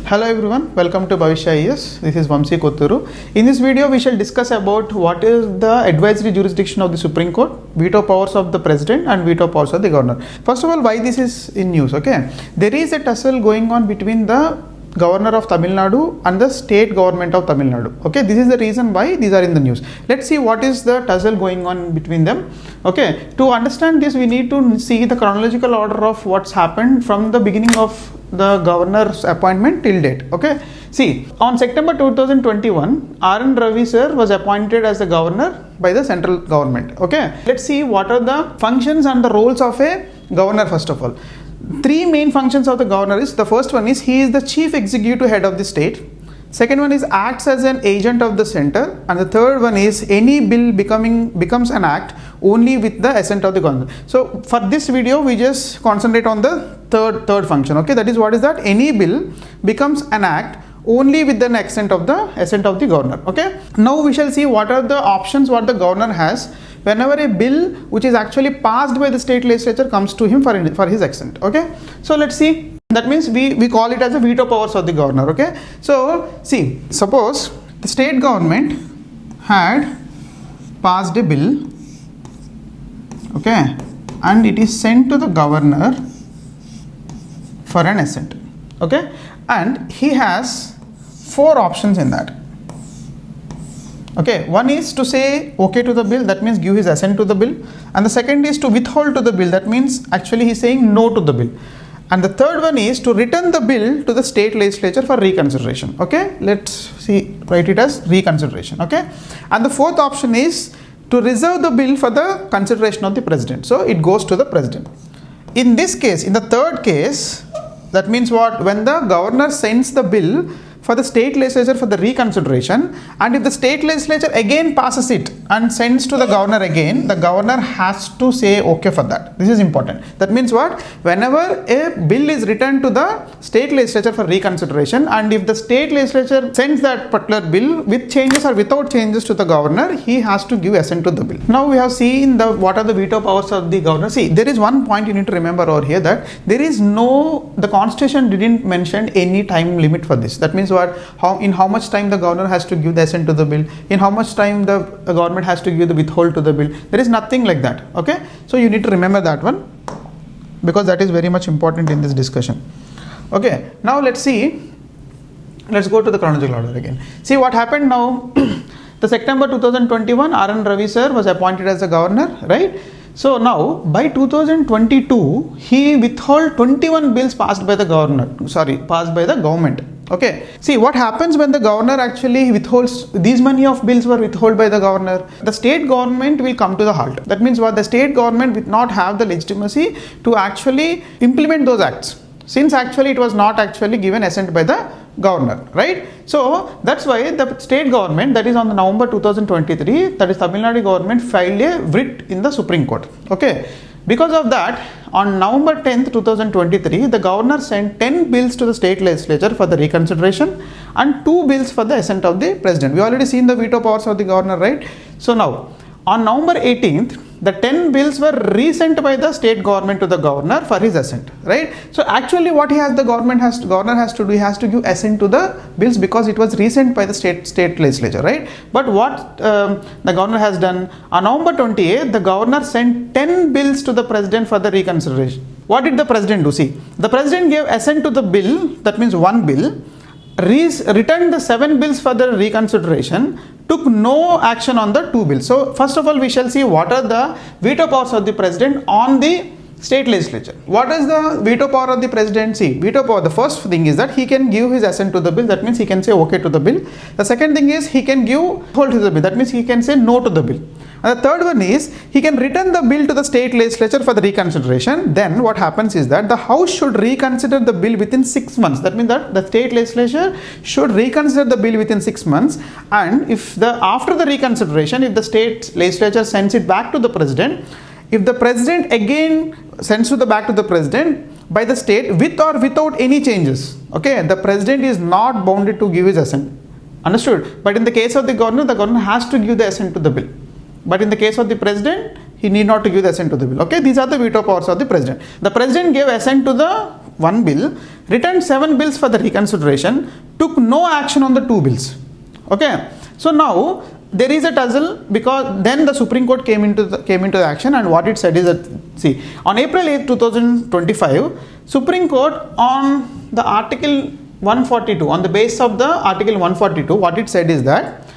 Hello everyone, welcome to BHAVISHYA IAS. This is Vamsi Kotturu. In this video, we shall discuss about what is the advisory jurisdiction of the Supreme Court, veto powers of the President and veto powers of the Governor. First of all, why this is in news, okay? There is a tussle going on between the Governor of Tamil Nadu and the state government of Tamil Nadu. Okay, this is the reason why these are in the news. Let's see what is the tussle going on between them. Okay, to understand this, we need to see the chronological order of what's happened from the beginning of the governor's appointment till date. Okay, see, on September 2021, R.N. Ravi sir was appointed as the governor by the central government. Okay, let's see what are the functions and the roles of a governor. First of all, three main functions of the governor is, the first one is he is the chief executive head of the state. Second one is acts as an agent of the center, and the third one is any bill becomes an act only with the assent of the governor. So for this video we just concentrate on the third function. Okay, that is, what is that? Any bill becomes an act only with the assent of the governor. Okay, now we shall see what are the options what the governor has whenever a bill which is actually passed by the state legislature comes to him for his assent. Okay, so let's see. That means we call it as a veto powers of the governor. Okay, so see, suppose the state government had passed a bill, okay, and it is sent to the governor for an assent. Okay, and he has four options in that. Okay, one is to say okay to the bill, that means give his assent to the bill, and the second is to withhold to the bill, that means actually he is saying no to the bill, and the third one is to return the bill to the state legislature for reconsideration. Okay, let's see, write it as reconsideration. Okay, and the fourth option is to reserve the bill for the consideration of the president, so it goes to the president. In this case, in the third case, that means what? When the governor sends the bill for the state legislature for the reconsideration, and if the state legislature again passes it and sends to the governor again, the governor has to say okay for that. This is important. That means what? Whenever a bill is returned to the state legislature for reconsideration, and if the state legislature sends that particular bill with changes or without changes to the governor, he has to give assent to the bill. Now we have seen what are the veto powers of the governor. See, there is one point you need to remember over here, that there is the constitution didn't mention any time limit for this. That means in how much time the governor has to give the assent to the bill, in how much time the government has to give the withhold to the bill. There is nothing like that. Okay, so you need to remember that one, because that is very much important in this discussion. Okay, now let's see, let's go to the chronological order again. See what happened now. The September 2021, R.N. Ravi sir was appointed as the governor, right? So now by 2022 he withheld 21 bills passed by the government. Okay, see what happens when the governor actually withholds, these many of bills were withheld by the governor, the state government will come to the halt. That means what? The state government will not have the legitimacy to actually implement those acts, since actually it was not actually given assent by the governor, right? So that's why the state government, that is on the November 2023, that is Tamil Nadu government, filed a writ in the Supreme Court. Okay, because of that, on November 10th 2023, the governor sent 10 bills to the state legislature for the reconsideration and 2 bills for the assent of the president. We already seen the veto powers of the governor, right? So now on November 18th, the 10 bills were resent by the state government to the governor for his assent, right? So actually what governor has to do, he has to give assent to the bills because it was resent by the state legislature, right? But what the governor has done, on November 28th, the governor sent 10 bills to the president for the reconsideration. What did the president do? See, the president gave assent to the bill, that means one bill, returned the 7 bills for the reconsideration, took no action on the 2 bills. So first of all, we shall see what are the veto powers of the president on the state legislature. What is the veto power of the president? See, veto power, the first thing is that he can give his assent to the bill, that means he can say okay to the bill. The second thing is he can give hold to the bill, that means he can say no to the bill. And the third one is he can return the bill to the state legislature for the reconsideration. Then what happens is that the house should reconsider the bill within 6 months. That means that the state legislature should reconsider the bill within 6 months, and if after the reconsideration, if the state legislature sends it back to the president, if the president again sends back to the president by the state with or without any changes, okay, the president is not bounded to give his assent. Understood? But in the case of the governor has to give the assent to the bill. But in the case of the president, he need not to give the assent to the bill. Okay, these are the veto powers of the president. The president gave assent to the one bill, returned 7 bills for the reconsideration, took no action on the 2 bills. Okay, so now there is a tussle, because then the Supreme Court came into the action, and what it said is that, see, on April 8, 2025, Supreme Court on the Article 142, on the basis of the Article 142, what it said is that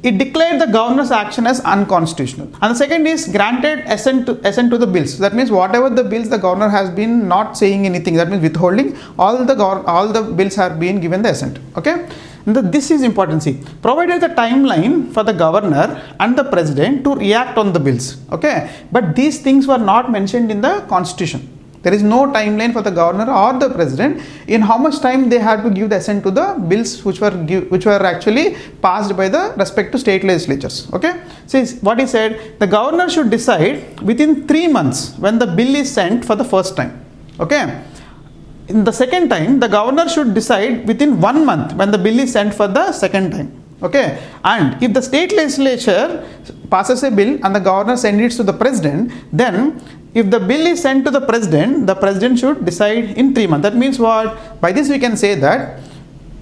it declared the governor's action as unconstitutional. And the second is granted assent to the bills. That means whatever the bills the governor has been not saying anything, that means withholding, all the bills have been given the assent. Okay. This is important. See, provided the timeline for the governor and the president to react on the bills. Okay, but these things were not mentioned in the constitution. There is no timeline for the governor or the president in how much time they had to give the assent to the bills which were actually passed by the respective state legislatures. Okay, so what he said, the governor should decide within 3 months when the bill is sent for the first time. Okay. In the second time, the governor should decide within 1 month when the bill is sent for the second time. Okay, and if the state legislature passes a bill and the governor sends it to the president, then if the bill is sent to the president should decide in 3 months. That means what? By this we can say that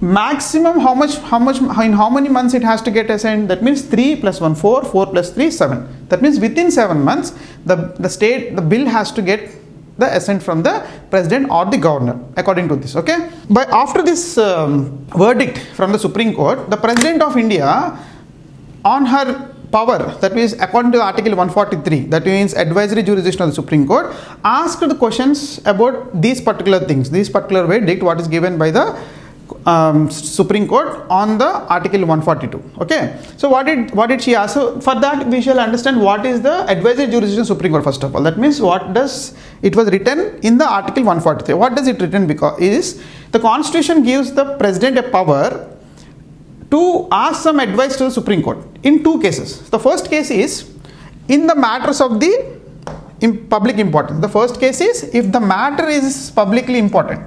maximum how many months it has to get assent. That means 3 plus 1 4, 4 plus 3 7. That means within 7 months the bill has to get the assent from the president or the governor, according to this. Okay, but after this verdict from the Supreme Court, the President of India, on her power, that means according to Article 143, that means advisory jurisdiction of the Supreme Court, asked the questions about these particular things, this particular verdict what is given by the Supreme Court on the Article 142. Okay, so what did she ask? So for that we shall understand what is the advisory jurisdiction Supreme Court first of all. That means what does it was written in the Article 143. What does it written? Because is the Constitution gives the President a power to ask some advice to the Supreme Court in 2 cases. The first case is in the matters of the public importance. The first case is if the matter is publicly important.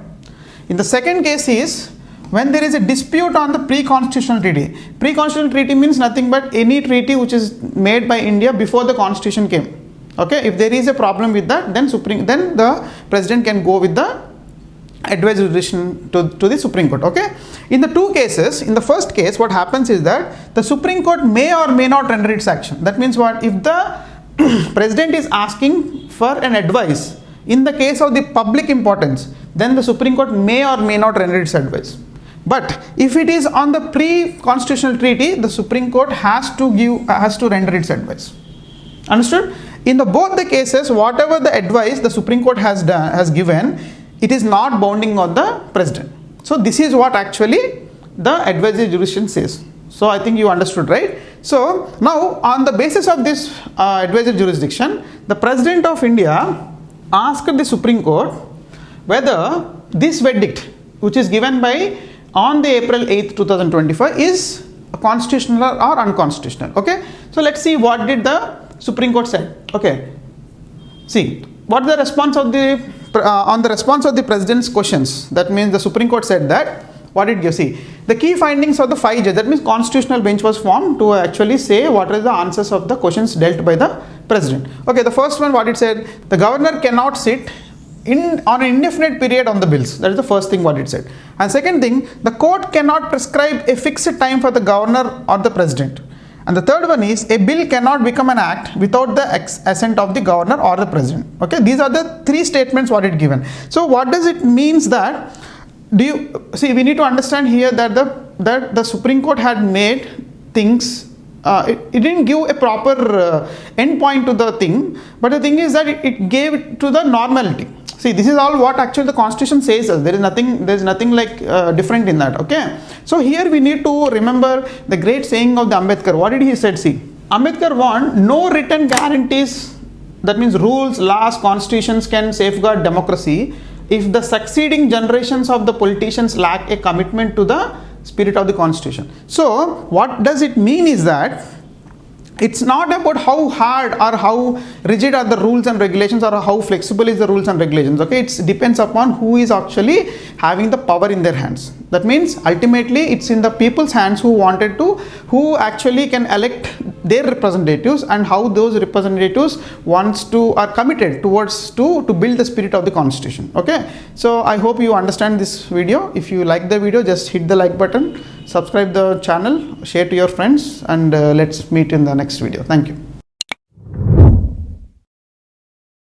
In the second case is when there is a dispute on the pre-constitutional treaty. Pre-constitutional treaty means nothing but any treaty which is made by India before the constitution came. Okay, if there is a problem with that, then the president can go with the advisory jurisdiction to the Supreme Court. Okay, in the 2 cases, in the first case what happens is that the Supreme Court may or may not render its action. That means what? If the president is asking for an advice in the case of the public importance, then the Supreme Court may or may not render its advice. But if it is on the pre-constitutional treaty, the Supreme Court has to render its advice. Understood? In both the cases, whatever the advice the Supreme Court has given, it is not bounding on the president. So this is what actually the advisory jurisdiction says. So I think you understood, right? So now on the basis of this advisory jurisdiction, the President of India asked the Supreme Court whether this verdict which is given by on the April 8th 2025 is constitutional or unconstitutional. Okay, so let's see what did the Supreme Court said. Okay, see what the response of the on the response of the president's questions. That means the Supreme Court said that what did you see? The key findings of the 5 judges, that means constitutional bench was formed to actually say what are the answers of the questions dealt by the president. Okay, the first one what it said, the governor cannot sit on an indefinite period on the bills. That is the first thing what it said. And second thing, the court cannot prescribe a fixed time for the governor or the president. And the third one is a bill cannot become an act without the assent of the governor or the president. Okay, these are the 3 statements what it given. So what does it means that, do you see, we need to understand here that the Supreme Court had made things, it didn't give a proper end point to the thing, but the thing is that it gave it to the normality. See, this is all what actually the Constitution says. There is nothing like different in that. Okay, so here we need to remember the great saying of the Ambedkar. What did he said? See, Ambedkar want no written guarantees. That means rules, laws, constitutions can safeguard democracy if the succeeding generations of the politicians lack a commitment to the spirit of the Constitution. So what does it mean is that it's not about how hard or how rigid are the rules and regulations or how flexible is the rules and regulations. Okay, it depends upon who is actually having the power in their hands. That means ultimately it's in the people's hands who actually can elect their representatives, and how those representatives are committed towards to build the spirit of the constitution. Okay, so I hope you understand this video. If you like the video, just hit the like button, subscribe the channel, share to your friends, and let's meet in the next video. Thank you.